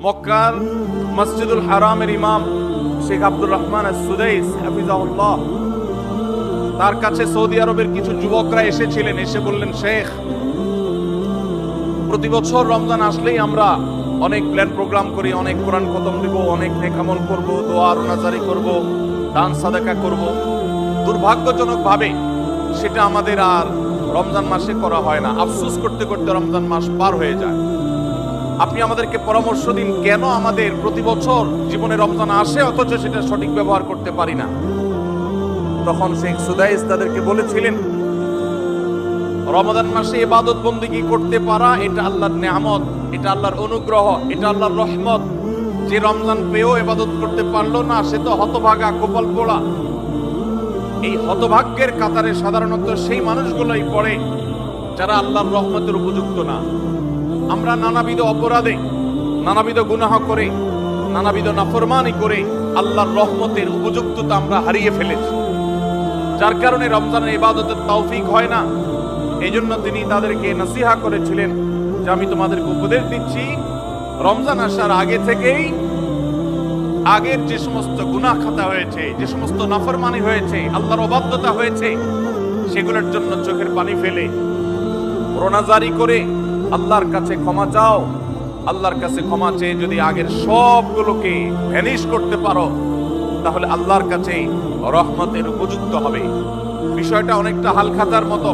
মক্কার মসজিদুল হারামের ইমাম শেখ আব্দুর রহমান আস-সুদাইস হাফিজাহুল্লাহ, তার কাছে সৌদি আরবের কিছু যুবকরা এসেছিলেন। এসে বললেন, শেখ, প্রতি বছর রমজান আসলেই আমরা অনেক প্ল্যান প্রোগ্রাম করি, অনেক কোরআন খতম দিব, অনেক নেক আমল করব, দোয়া রোনাজারি করব, দান সাদাকা করব। দুর্ভাগ্যজনক ভাবে সেটা আমাদের আর রমজান মাসে করা হয় না। আফসোস করতে করতে রমজান মাস পার হয়ে যায়। আপনি আমাদেরকে পরামর্শ দিন, কেন আমাদের প্রতি বছর জীবনে রমজান আসে অথচ সেটা সঠিক ব্যবহার করতে পারি না। তখন শেখ সুদাইস তাদেরকে বলেছিলেন, রমজান মাসে ইবাদত বন্দেগী করতে পারা এটা আল্লাহর নেয়ামত, এটা আল্লাহর অনুগ্রহ, এটা আল্লাহর রহমত। যে রমজান পেয়েও ইবাদত করতে পারলো না সে তো হতভাগা, কপাল পোড়া। এই হতভাগ্যের কাতারে সাধারণত সেই মানুষগুলোই পড়ে যারা আল্লাহর রহমতের উপযুক্ত না। আমরা নানাবিধ অপরাধে, নানাবিধ গুনাহ করে, নানাবিধ নাফরমানি করে আল্লাহর রহমতের উপযুক্ততা আমরা হারিয়ে ফেলেছি, যার কারণে রমজানের ইবাদতের তৌফিক হয় না। এই জন্য তিনি তাদেরকে নসিহা করেছিলেন যে আমি তোমাদেরকে উপদেশ দিচ্ছি, রমজান আসার আগে থেকেই আগের যে সমস্ত গুনাহ খাতা হয়েছে, যে সমস্ত নাফরমানি হয়েছে, আল্লাহর অবাধ্যতা হয়েছে, সেগুলোর জন্য চোখের পানি ফেলে রোনাজারি করে আল্লাহর কাছে ক্ষমা চাও। আল্লাহর কাছে ক্ষমা চেয়ে যদি আগের সবগুলোকে ভ্যানিশ করতে পারো তাহলে আল্লাহর কাছে রহমতের উপযুক্ত হবে। বিষয়টা অনেকটা হালখাতার মতো।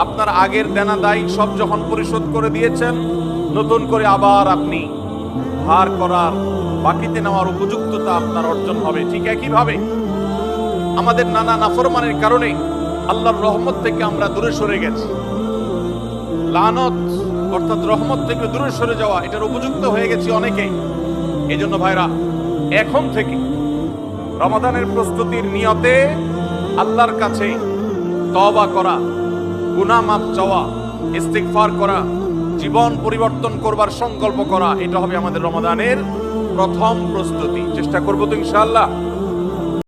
আপনার আগের দেনা দায় সব যখন পরিশোধ করে দিয়েছেন, নতুন করে আবার আপনি ধার করার, বাকিতে নেওয়ার উপযুক্ততা আপনার অর্জন হবে। ঠিক একইভাবে আমাদের নানা নাফরমানের কারণে আল্লাহর রহমত থেকে আমরা দূরে সরে গেছি। লানত অর্থাৎ রহমত থেকে দূরে সরে যাওয়া, এটার উপযুক্ত হয়ে গেছি অনেকেই। এই জন্য ভাইরা, এখন থেকে রমাদানের প্রস্তুতির নিয়তে আল্লাহর কাছে তওবা করা, গুনাহ মাফ চাওয়া, ইস্তিগফার করা, জীবন পরিবর্তন করবার সংকল্প করা, এটা হবে আমাদের রমাদানের প্রথম প্রস্তুতি। চেষ্টা করবো তো ইনশাআল্লাহ।